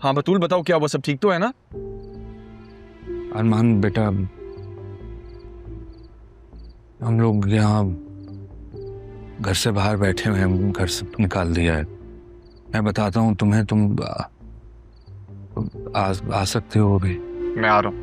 हाँ बतूल बताओ, क्या वो सब ठीक तो है ना? अरमान बेटा, हम लोग यहाँ घर से बाहर बैठे हुए हैं, घर से निकाल दिया है। मैं बताता हूँ तुम्हें, तुम आ सकते हो अभी। मैं आ रहा हूँ।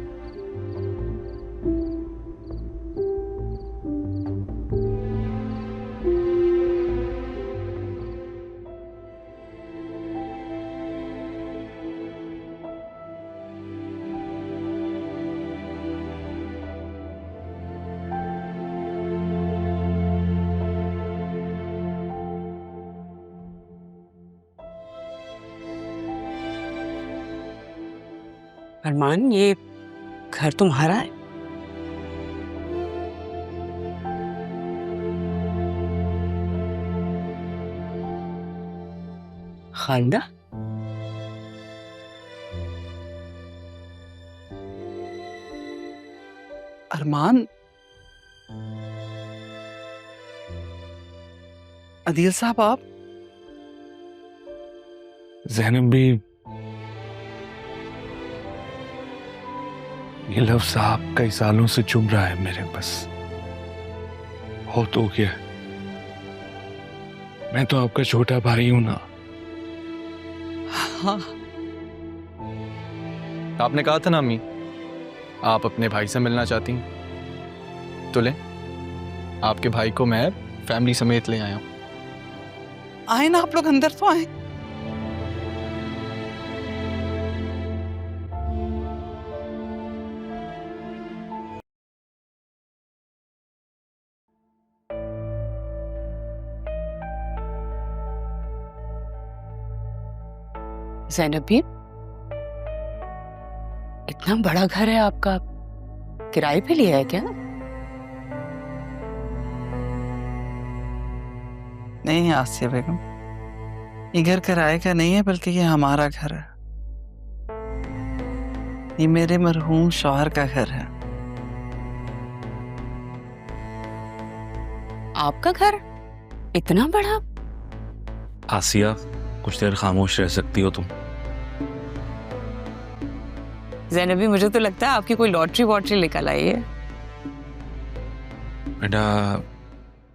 अरमान, ये घर तुम्हारा है? खालदा, अरमान, अदील साहब आप? ज़ैनब भी, ये लफ्ज़ आप कई सालों से चुभ रहा है मेरे, बस हो तो क्या। मैं तो आपका छोटा भाई हूं ना। हाँ, आपने कहा था ना अम्मी, आप अपने भाई से मिलना चाहती हैं, तो ले, आपके भाई को मैं फैमिली समेत ले आया हूँ। आए ना आप लोग, अंदर तो आए। ज़ैनब भी, इतना बड़ा घर है आपका, किराए पे लिया है क्या? नहीं आसिया बेगम, ये घर किराए का नहीं है, बल्कि ये हमारा घर है। ये मेरे मरहूम शौहर का घर है। आपका घर इतना बड़ा? आसिया, कुछ देर खामोश रह सकती हो तुम? ज़ैनबी, मुझे तो लगता है आपकी कोई लॉटरी वॉटरी निकल आई है। बेटा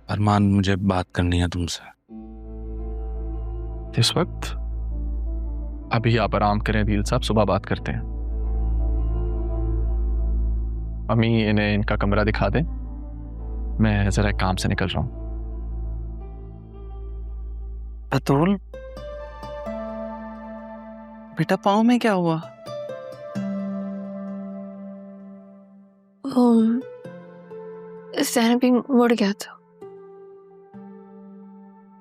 अरमान, मुझे बात करनी है तुमसे। इस वक्त? अभी आप आराम करें अदील साहब, सुबह बात करते हैं। अम्मी इन्हें इनका कमरा दिखा दें, मैं जरा काम से निकल रहा हूँ। बतूल, बेटा पाँव में क्या हुआ? ज़ैनबी मुड़ गया था।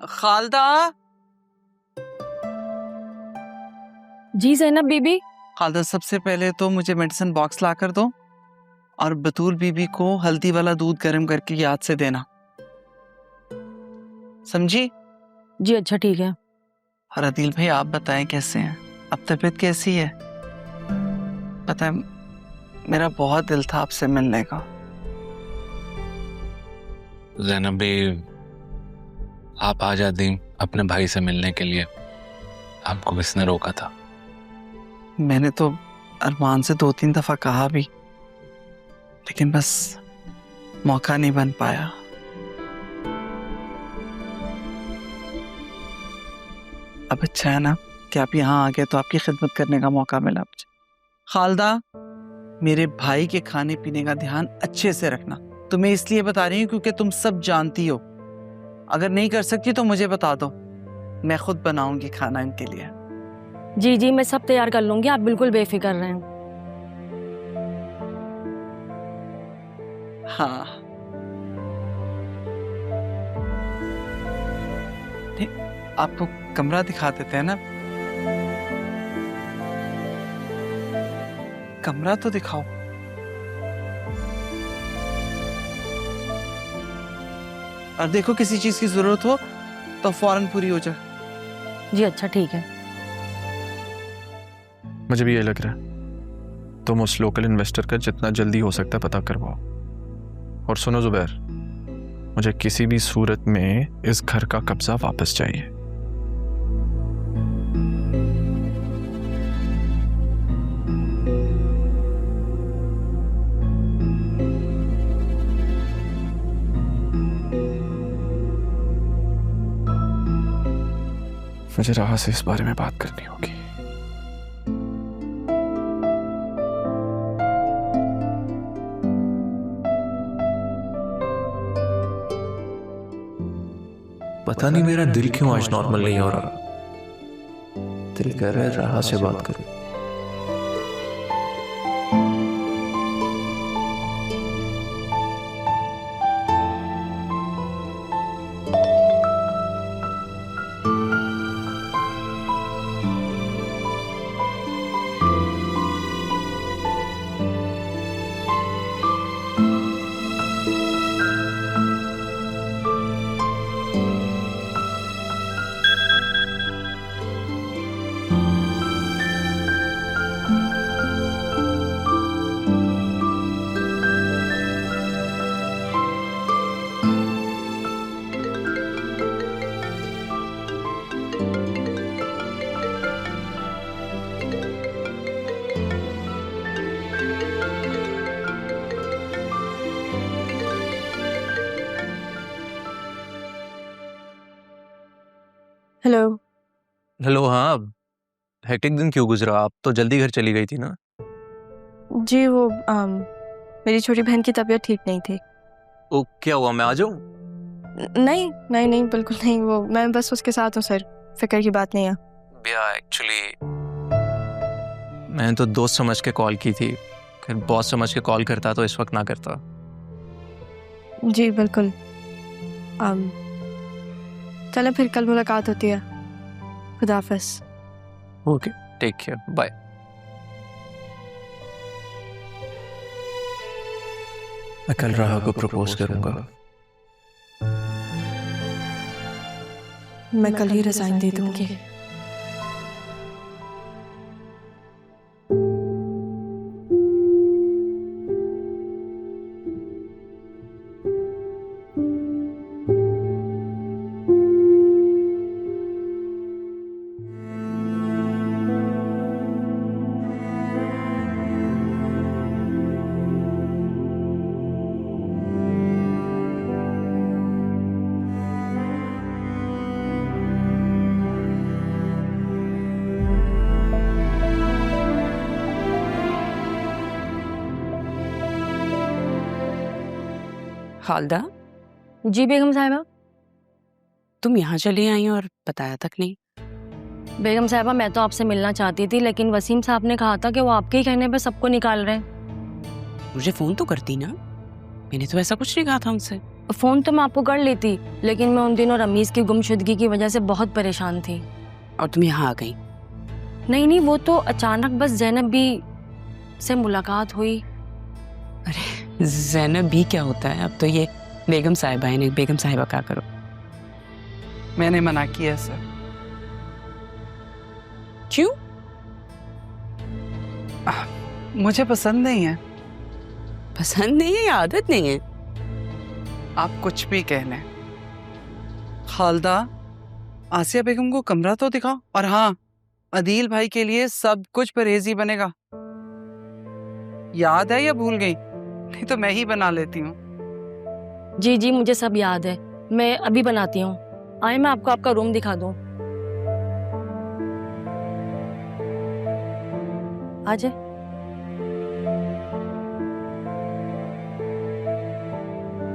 खालदा। जी ज़ैनब बीबी। खालदा, सबसे पहले तो मुझे मेडिसिन बॉक्स ला कर दो, और बतूल बीबी को हल्दी वाला दूध गर्म करके याद से देना, समझी? जी अच्छा ठीक है। और अदील भाई आप बताएं कैसे हैं? अब तबीयत कैसी है? पता है, मेरा बहुत दिल था आपसे मिलने का। ज़ैनब भी, आप आ जाती अपने भाई से मिलने के लिए, आपको किसने रोका था? मैंने तो अरमान से 2-3 दफा कहा भी, लेकिन बस मौका नहीं बन पाया। अब अच्छा है ना कि आप यहाँ आ गए, तो आपकी खिदमत करने का मौका मिला मुझे। खालदा, मेरे भाई के खाने पीने का ध्यान अच्छे से रखना। तुम्हें इसलिए बता रही हूँ क्योंकि तुम सब जानती हो। अगर नहीं कर सकती तो मुझे बता दो, मैं खुद बनाऊंगी खाना इनके लिए। जी जी, मैं सब तैयार कर लूंगी, आप बिल्कुल बेफिक्र रहें। हाँ, आपको कमरा दिखा देते हैं ना? कमरा तो दिखाओ। और देखो, किसी चीज की जरूरत हो तो फौरन पूरी हो जाए। जी अच्छा ठीक है। मुझे भी ये लग रहा है, तुम उस लोकल इन्वेस्टर का जितना जल्दी हो सकता है पता करवाओ। और सुनो जुबैर, मुझे किसी भी सूरत में इस घर का कब्जा वापस चाहिए। मुझे राह से इस बारे में बात करनी होगी। पता नहीं मेरा दिल क्यों आज नॉर्मल नहीं हो रहा। दिल कह रहा है राह से बात करूं। हेलो। हेलो। हाँ, हेक्टिक दिन क्यों गुजरा? आप तो जल्दी घर चली गई थी ना। जी वो मेरी छोटी बहन की तबीयत ठीक नहीं थी। ओ, क्या हुआ? मैं आ जाऊं? नहीं नहीं नहीं, बिल्कुल नहीं। वो मैं बस उसके साथ हूँ सर, फिक्र की बात नहीं है। भैया एक्चुअली मैंने तो दोस्त समझ के कॉल की थी, फिर बॉस समझ के कॉल करता तो इस वक्त ना करता। जी बिल्कुल। चलो फिर कल मुलाकात होती है। खुदा हाफिज़। Okay, take care, bye. मैं कल राह को प्रपोज करूंगा। मैं कल ही रिजाइन दे दूंगी। खालदा, जी बेगम साहिबा। तुम यहाँ चली आई और बताया तक नहीं। बेगम साहिबा, मैं तो आपसे मिलना चाहती थी, लेकिन वसीम साहब ने कहा था कि वो आपके ही कहने पे सबको निकाल रहे हैं। मुझे फोन तो करती ना, मैंने तो ऐसा कुछ नहीं कहा था उनसे। फोन तो मैं आपको कर लेती, लेकिन मैं उन दिनों रमीज की गुमशुदगी की वजह से बहुत परेशान थी। और तुम यहाँ आ गई? नहीं नहीं, वो तो अचानक बस जैनब भी से मुलाकात हुई। अरे जैनब भी क्या होता है, अब तो ये बेगम साहिबा है। बेगम साहिबा क्या करो। मैंने मना किया सर। क्यों? मुझे पसंद नहीं है। पसंद नहीं है या आदत नहीं है? आप कुछ भी कह लें। खालदा, आसिया बेगम को कमरा तो दिखाओ। और हाँ, अदील भाई के लिए सब कुछ परहेजी बनेगा। याद है या भूल गई? नहीं तो मैं ही बना लेती हूँ। जी जी, मुझे सब याद है, मैं अभी बनाती हूँ। आए मैं आपको आपका रूम दिखा दूँ। आ जाए।